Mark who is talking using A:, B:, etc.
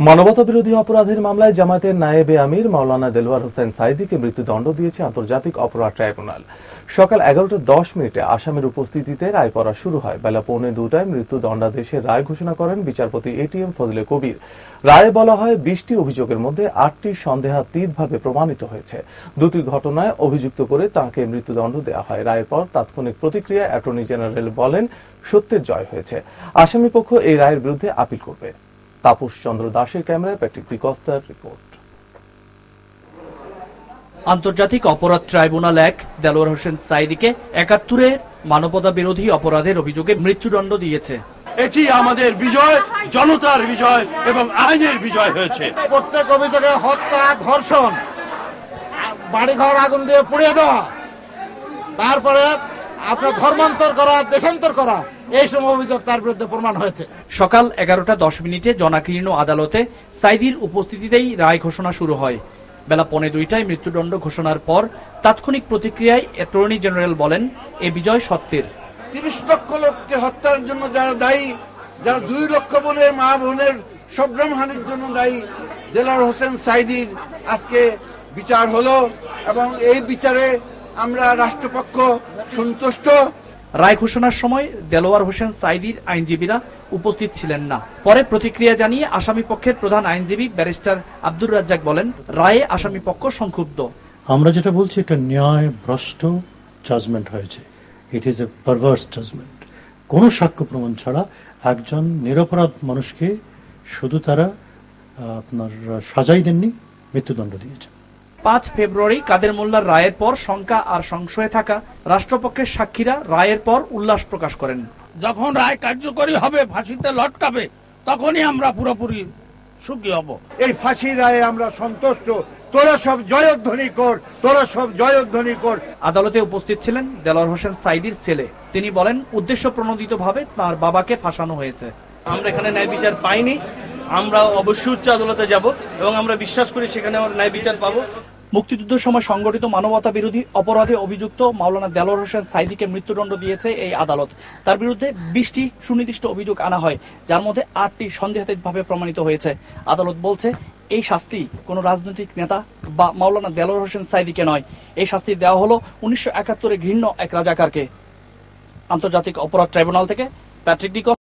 A: মানবতা বিরোধী অপরাধের মামলায় জামায়াতের নায়েবে আমির মাওলানা দেলোয়ার হোসেন সাঈদীকে মৃত্যুদণ্ড দিয়েছে আন্তর্জাতিক অপরাধ ট্রাইব্যুনাল। সকাল 11:10 আসামির উপস্থিতিতে রায় পড়া শুরু হয়। বেলা 1:45 মৃত্যুদণ্ডাদেশের রায় ঘোষণা করেন বিচারপতি এটিএম ফজলে কবির। রায়ে বলা হয় 20টি অভিযোগের মধ্যে 8টি সন্দেহাতীতভাবে প্রমাণিত হয়েছে। দুটি ঘটনায় অভিযুক্ত করে তাঁকে মৃত্যুদণ্ড দেওয়া হয়। রায়ের পর তাৎক্ষণিক প্রতিক্রিয়া অ্যাটর্নি জেনারেল বলেন, সত্যের জয় হয়েছে। আসামিপক্ষ এই রায়ের বিরুদ্ধে আপিল করবে। তাপস চন্দ্র দাসের ক্যামেরায় প্যাট্রিক ডিকস্টার রিপোর্ট।
B: আন্তর্জাতিক অপরাধ ট্রাইব্যুনাল 1 দেলোয়ার হোসেন সাঈদীকে 71 মানবতা বিরোধী অপরাধের অভিযোগে মৃত্যুদণ্ড দিয়েছে।
C: এটি আমাদের বিজয়, জনতার বিজয় এবং আইনের বিজয় হয়েছে।
D: প্রত্যেক অভিযোগে হত্যা, ধর্ষণ, বাড়িঘর আগুন দিয়ে পুড়িয়ে দেওয়া, তারপরে আপনার ধর্মান্তর করা, দেশান্তর করা, এই সব অভিযোগ তার বিরুদ্ধে প্রমাণ হয়েছে।
B: সকাল 11:10 জনাকীর্ণ আদালতে সাঈদীর উপস্থিতিতেই রায় ঘোষণা শুরু হয়। বেলা 1:45 মৃত্যুদণ্ড ঘোষণার পর তাৎক্ষণিক প্রতিক্রিয়ায় অ্যাটর্নি জেনারেল বলেন, এ বিজয় সত্যের।
C: 30 লক্ষ লোককে হত্যার জন্য যারা দায়ী, যারা 2 লক্ষ বোনের মা বোনের সংগ্রামহানির জন্য দায়ী, দেলোয়ার হোসেন সাঈদীর আজকে বিচার হলো এবং এই বিচারে আমরা রাষ্ট্রপক্ষ সন্তুষ্ট।
B: রায় ঘোষণার সময় দেলোয়ার হোসেন সাঈদীর আইনজীবীরা উপস্থিত ছিলেন না। পরে প্রতিক্রিয়া জানিয়ে আসামি পক্ষের প্রধান আইনজীবী ব্যারিস্টার আব্দুর রাজ্জাক বলেন, রায়ে আসামি পক্ষ সংক্ষুব্ধ।
E: আমরা যেটা বলছি, এটা ন্যায় ভ্রষ্ট জাজমেন্ট হয়েছে। It is a perverse judgement. কোনো সাক্ষ্য প্রমাণ ছাড়া একজন নিরপরাধ মানুষকে শুধু তারা আপনার সাজাই দেননি, মৃত্যুদণ্ড দিয়েছে।
B: 5 ফেব্রুয়ারি কাদের মোল্লার রায়ের পর শঙ্কা আর সংশয়ে থাকা রাষ্ট্রপক্ষের সাক্ষীরা রায়ের পর উল্লাস প্রকাশ করেন।
F: যখন রায় কার্যকরী হবে, ফাঁসিতে লটকাবে, তখনই আমরা পুরোপুরি সুখী হব।
C: এই ফাঁসির রায়ে আমরা সন্তুষ্ট। তোরা সব জয়ধ্বনি কর, তোরা সব জয়ধ্বনি কর।
B: আদালতে উপস্থিত ছিলেন দেলোয়ার হোসেন সাঈদীর ছেলে। তিনি বলেন, উদ্দেশ্য প্রণোদিতভাবে তার বাবাকে ফাঁসানো হয়েছে।
G: আমরা এখানে ন্যায় বিচার পাইনি, আমরা অবশ্যই উচ্চ আদালতে যাব এবং আমরা বিশ্বাস করি সেখানে আমরা ন্যায় বিচার পাবো।
B: মুক্তিযুদ্ধের সময় সংগঠিত মানবতা বিরোধী অপরাধে অভিযুক্ত মাওলানা দেলোয়ার হোসেন সাঈদীকে মৃত্যুদণ্ড দিয়েছে এই আদালত। তার বিরুদ্ধে 20টি সুনির্দিষ্ট অভিযোগ আনা হয়, যার মধ্যে 8টি সন্দেহাতীতভাবে প্রমাণিত হয়েছে। আদালত বলছে, এই শাস্তি কোন রাজনৈতিক নেতা বা মাওলানা দেলোয়ার হোসেন সাঈদীকে নয়, এই শাস্তি দেওয়া হলো 1971 ঘৃণ্য এক রাজাকারকে। আন্তর্জাতিক অপরাধ ট্রাইব্যুনাল থেকে প্যাট্রিক ডিকস্টার।